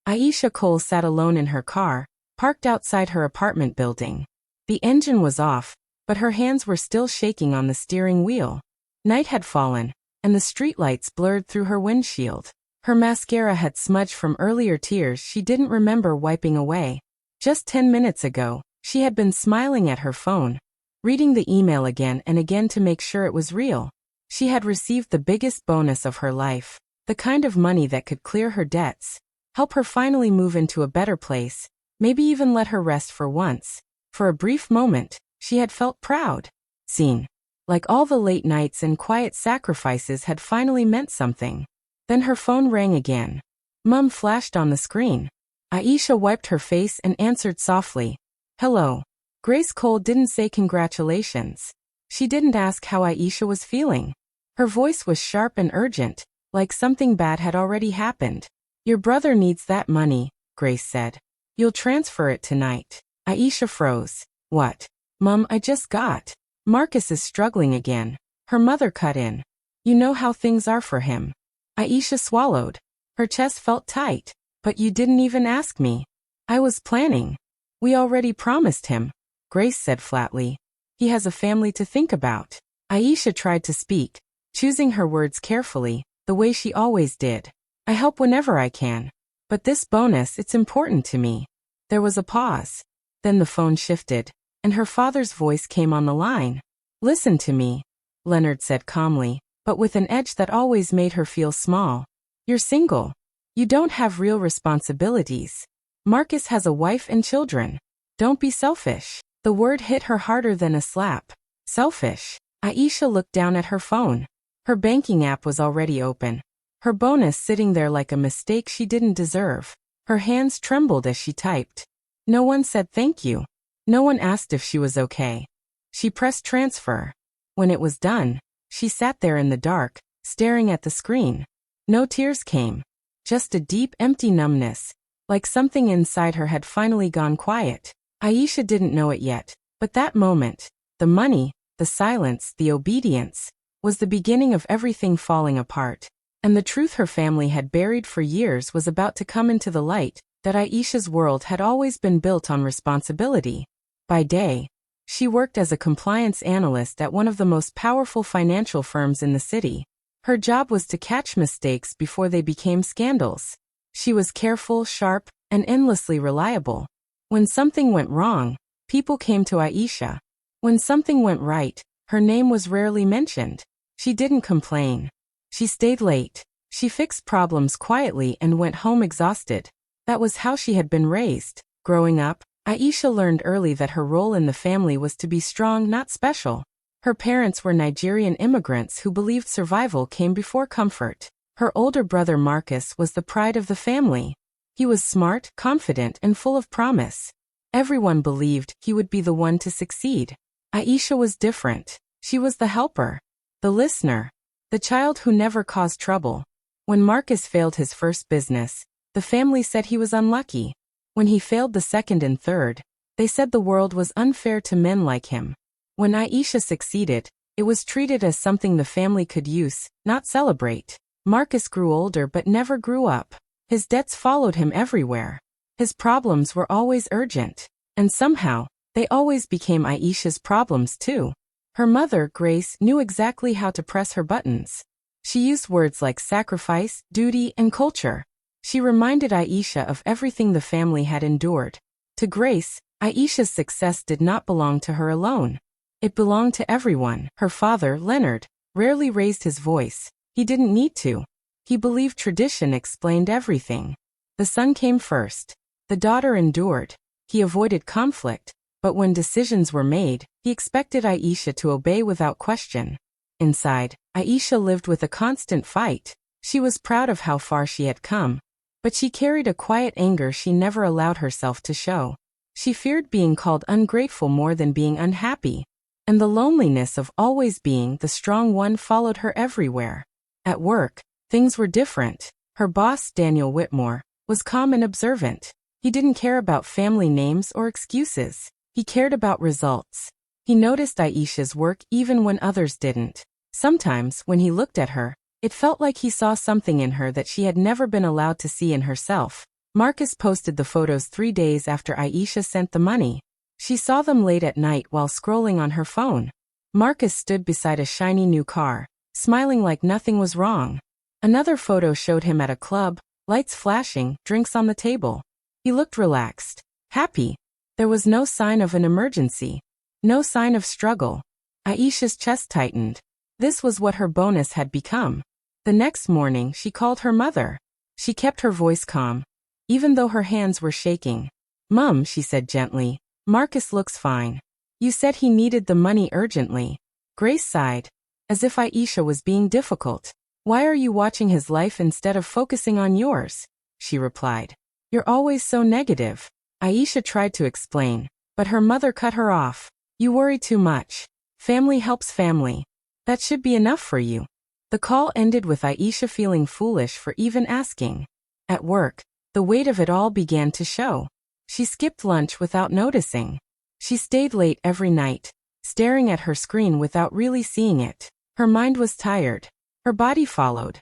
Aisha Cole sat alone in her car, parked outside her apartment building. The engine was off, but her hands were still shaking on the steering wheel. Night had fallen, and the streetlights blurred through her windshield. Her mascara had smudged from earlier tears she didn't remember wiping away. Just 10 minutes ago, she had been smiling at her phone, reading the email again and again to make sure it was real. She had received the biggest bonus of her life, the kind of money that could clear her debts, help her finally move into a better place, maybe even let her rest for once. For a brief moment, she had felt proud. Seen. Like all the late nights and quiet sacrifices had finally meant something. Then her phone rang again. Mum flashed on the screen. Aisha wiped her face and answered softly. Hello. Grace Cole didn't say congratulations. She didn't ask how Aisha was feeling. Her voice was sharp and urgent, like something bad had already happened. Your brother needs that money, Grace said. You'll transfer it tonight. Aisha froze. What? Mum, I just got. Marcus is struggling again. Her mother cut in. You know how things are for him. Aisha swallowed. Her chest felt tight. But you didn't even ask me. I was planning. We already promised him, Grace said flatly. He has a family to think about. Aisha tried to speak, choosing her words carefully, the way she always did. I help whenever I can. But this bonus, it's important to me. There was a pause. Then the phone shifted, and her father's voice came on the line. Listen to me, Leonard said calmly, but with an edge that always made her feel small. You're single. You don't have real responsibilities. Marcus has a wife and children. Don't be selfish. The word hit her harder than a slap. Selfish. Aisha looked down at her phone. Her banking app was already open. Her bonus sitting there like a mistake she didn't deserve. Her hands trembled as she typed. No one said thank you. No one asked if she was okay. She pressed transfer. When it was done, she sat there in the dark, staring at the screen. No tears came. Just a deep, empty numbness, like something inside her had finally gone quiet. Aisha didn't know it yet, but that moment, the money, the silence, the obedience, was the beginning of everything falling apart. And the truth her family had buried for years was about to come into the light, that Aisha's world had always been built on responsibility. By day, she worked as a compliance analyst at one of the most powerful financial firms in the city. Her job was to catch mistakes before they became scandals. She was careful, sharp, and endlessly reliable. When something went wrong, people came to Aisha. When something went right, her name was rarely mentioned. She didn't complain. She stayed late. She fixed problems quietly and went home exhausted. That was how she had been raised. Growing up, Aisha learned early that her role in the family was to be strong, not special. Her parents were Nigerian immigrants who believed survival came before comfort. Her older brother Marcus was the pride of the family. He was smart, confident, and full of promise. Everyone believed he would be the one to succeed. Aisha was different. She was the helper, the listener, the child who never caused trouble. When Marcus failed his first business, the family said he was unlucky. When he failed the second and third, they said the world was unfair to men like him. When Aisha succeeded, it was treated as something the family could use, not celebrate. Marcus grew older but never grew up. His debts followed him everywhere. His problems were always urgent. And somehow, they always became Aisha's problems too. Her mother, Grace, knew exactly how to press her buttons. She used words like sacrifice, duty, and culture. She reminded Aisha of everything the family had endured. To Grace, Aisha's success did not belong to her alone. It belonged to everyone. Her father, Leonard, rarely raised his voice. He didn't need to. He believed tradition explained everything. The son came first. The daughter endured. He avoided conflict, but when decisions were made, he expected Aisha to obey without question. Inside, Aisha lived with a constant fight. She was proud of how far she had come, but she carried a quiet anger she never allowed herself to show. She feared being called ungrateful more than being unhappy. And the loneliness of always being the strong one followed her everywhere. At work, things were different. Her boss, Daniel Whitmore, was calm and observant. He didn't care about family names or excuses. He cared about results. He noticed Aisha's work even when others didn't. Sometimes, when he looked at her, it felt like he saw something in her that she had never been allowed to see in herself. Marcus posted the photos 3 days after Aisha sent the money. She saw them late at night while scrolling on her phone. Marcus stood beside a shiny new car, smiling like nothing was wrong. Another photo showed him at a club, lights flashing, drinks on the table. He looked relaxed, happy. There was no sign of an emergency. No sign of struggle. Aisha's chest tightened. This was what her bonus had become. The next morning, she called her mother. She kept her voice calm, even though her hands were shaking. "Mum," she said gently, "Marcus looks fine. You said he needed the money urgently." Grace sighed, as if Aisha was being difficult. "Why are you watching his life instead of focusing on yours?" she replied. "You're always so negative." Aisha tried to explain, but her mother cut her off. "You worry too much. Family helps family. That should be enough for you." The call ended with Aisha feeling foolish for even asking. At work, the weight of it all began to show. She skipped lunch without noticing. She stayed late every night, staring at her screen without really seeing it. Her mind was tired. Her body followed.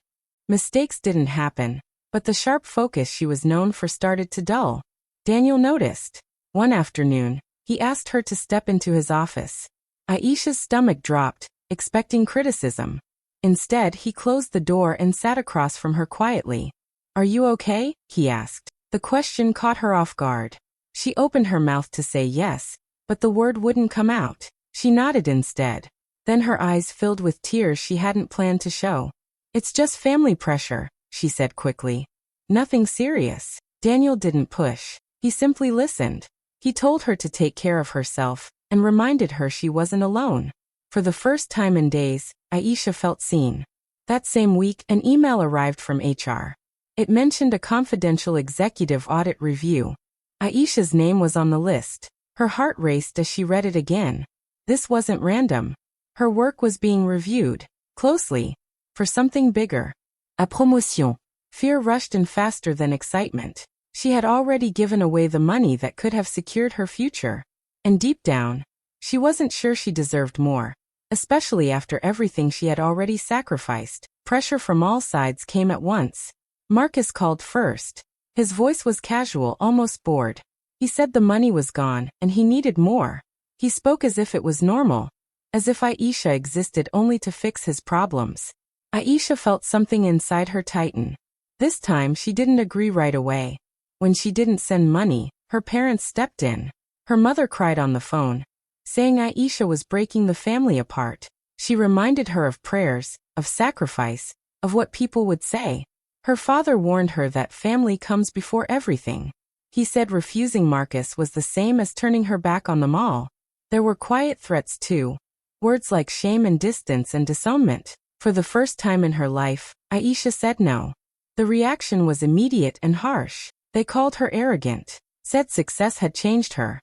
Mistakes didn't happen, but the sharp focus she was known for started to dull. Daniel noticed. One afternoon, he asked her to step into his office. Aisha's stomach dropped, expecting criticism. Instead, he closed the door and sat across from her quietly. "Are you okay?" he asked. The question caught her off guard. She opened her mouth to say yes, but the word wouldn't come out. She nodded instead. Then her eyes filled with tears she hadn't planned to show. "It's just family pressure," she said quickly. "Nothing serious." Daniel didn't push. He simply listened. He told her to take care of herself and reminded her she wasn't alone. For the first time in days, Aisha felt seen. That same week, an email arrived from HR. It mentioned a confidential executive audit review. Aisha's name was on the list. Her heart raced as she read it again. This wasn't random. Her work was being reviewed closely for something bigger. A promotion. Fear rushed in faster than excitement. She had already given away the money that could have secured her future. And deep down, she wasn't sure she deserved more, especially after everything she had already sacrificed. Pressure from all sides came at once. Marcus called first. His voice was casual, almost bored. He said the money was gone, and he needed more. He spoke as if it was normal, as if Aisha existed only to fix his problems. Aisha felt something inside her tighten. This time she didn't agree right away. When she didn't send money, her parents stepped in. Her mother cried on the phone, saying Aisha was breaking the family apart. She reminded her of prayers, of sacrifice, of what people would say. Her father warned her that family comes before everything. He said refusing Marcus was the same as turning her back on them all. There were quiet threats too. Words like shame and distance and disownment. For the first time in her life, Aisha said no. The reaction was immediate and harsh. They called her arrogant. Said success had changed her.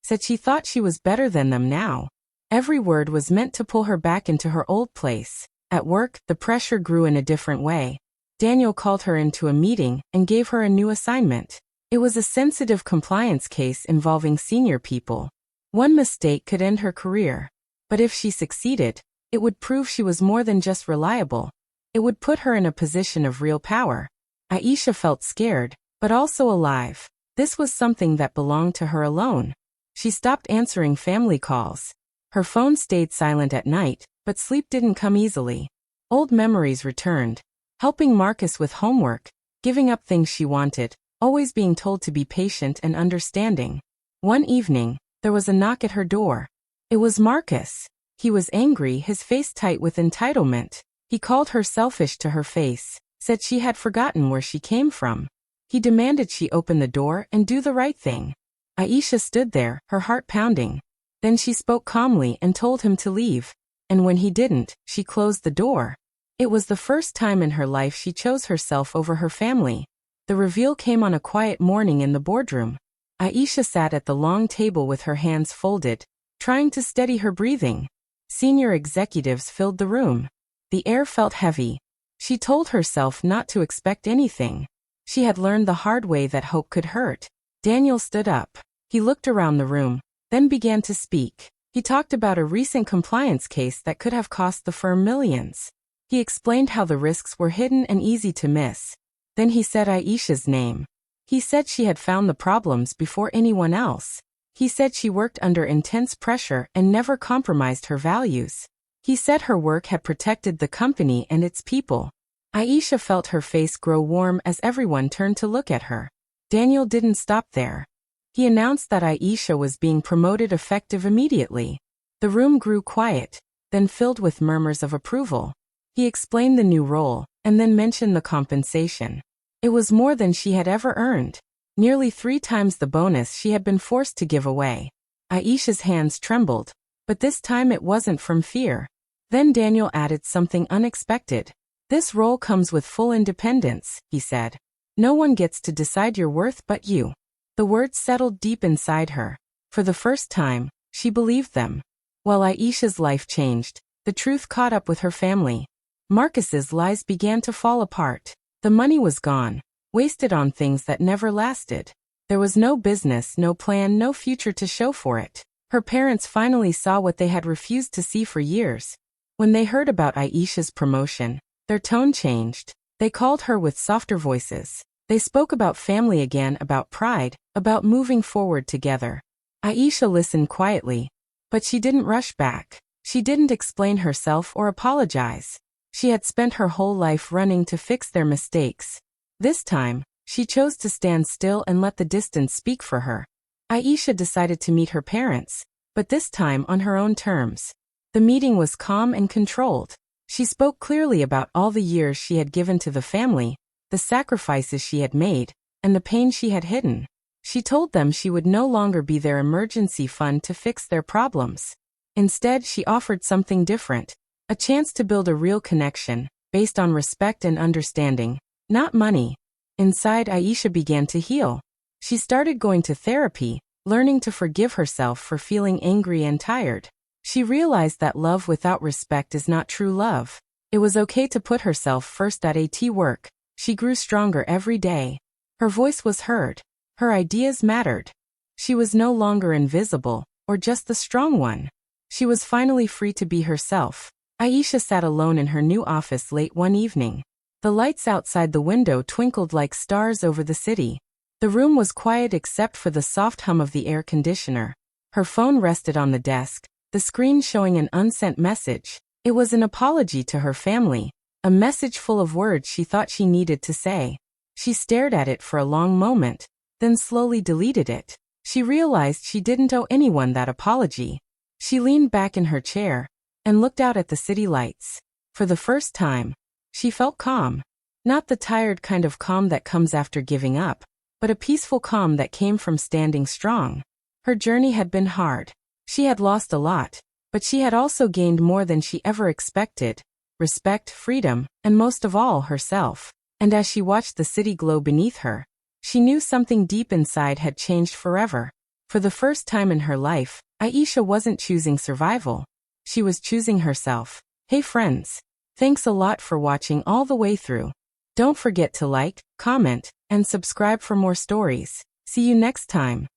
Said she thought she was better than them now. Every word was meant to pull her back into her old place. At work, the pressure grew in a different way. Daniel called her into a meeting and gave her a new assignment. It was a sensitive compliance case involving senior people. One mistake could end her career. But if she succeeded, it would prove she was more than just reliable. It would put her in a position of real power. Aisha felt scared, but also alive. This was something that belonged to her alone. She stopped answering family calls. Her phone stayed silent at night, but sleep didn't come easily. Old memories returned. Helping Marcus with homework, giving up things she wanted, always being told to be patient and understanding. One evening, there was a knock at her door. It was Marcus. He was angry, his face tight with entitlement. He called her selfish to her face, said she had forgotten where she came from. He demanded she open the door and do the right thing. Aisha stood there, her heart pounding. Then she spoke calmly and told him to leave. And when he didn't, she closed the door. It was the first time in her life she chose herself over her family. The reveal came on a quiet morning in the boardroom. Aisha sat at the long table with her hands folded, trying to steady her breathing. Senior executives filled the room. The air felt heavy. She told herself not to expect anything. She had learned the hard way that hope could hurt. Daniel stood up. He looked around the room, then began to speak. He talked about a recent compliance case that could have cost the firm millions. He explained how the risks were hidden and easy to miss. Then he said Aisha's name. He said she had found the problems before anyone else. He said she worked under intense pressure and never compromised her values. He said her work had protected the company and its people. Aisha felt her face grow warm as everyone turned to look at her. Daniel didn't stop there. He announced that Aisha was being promoted effective immediately. The room grew quiet, then filled with murmurs of approval. He explained the new role, and then mentioned the compensation. It was more than she had ever earned, nearly 3 times the bonus she had been forced to give away. Aisha's hands trembled, but this time it wasn't from fear. Then Daniel added something unexpected. "This role comes with full independence," he said. "No one gets to decide your worth but you." The words settled deep inside her. For the first time, she believed them. While Aisha's life changed, the truth caught up with her family. Marcus's lies began to fall apart. The money was gone, wasted on things that never lasted. There was no business, no plan, no future to show for it. Her parents finally saw what they had refused to see for years. When they heard about Aisha's promotion, their tone changed. They called her with softer voices. They spoke about family again, about pride, about moving forward together. Aisha listened quietly, but she didn't rush back. She didn't explain herself or apologize. She had spent her whole life running to fix their mistakes. This time, she chose to stand still and let the distance speak for her. Aisha decided to meet her parents, but this time on her own terms. The meeting was calm and controlled. She spoke clearly about all the years she had given to the family, the sacrifices she had made, and the pain she had hidden. She told them she would no longer be their emergency fund to fix their problems. Instead, she offered something different, a chance to build a real connection, based on respect and understanding, not money. Inside, Aisha began to heal. She started going to therapy, learning to forgive herself for feeling angry and tired. She realized that love without respect is not true love. It was okay to put herself first at work. She grew stronger every day. Her voice was heard. Her ideas mattered. She was no longer invisible, or just the strong one. She was finally free to be herself. Aisha sat alone in her new office late one evening. The lights outside the window twinkled like stars over the city. The room was quiet except for the soft hum of the air conditioner. Her phone rested on the desk, the screen showing an unsent message. It was an apology to her family, a message full of words she thought she needed to say. She stared at it for a long moment, then slowly deleted it. She realized she didn't owe anyone that apology. She leaned back in her chair and looked out at the city lights. For the first time, she felt calm. Not the tired kind of calm that comes after giving up, but a peaceful calm that came from standing strong. Her journey had been hard. She had lost a lot, but she had also gained more than she ever expected: respect, freedom, and most of all, herself. And as she watched the city glow beneath her, she knew something deep inside had changed forever. For the first time in her life, Aisha wasn't choosing survival. She was choosing herself. Hey friends, thanks a lot for watching all the way through. Don't forget to like, comment, and subscribe for more stories. See you next time.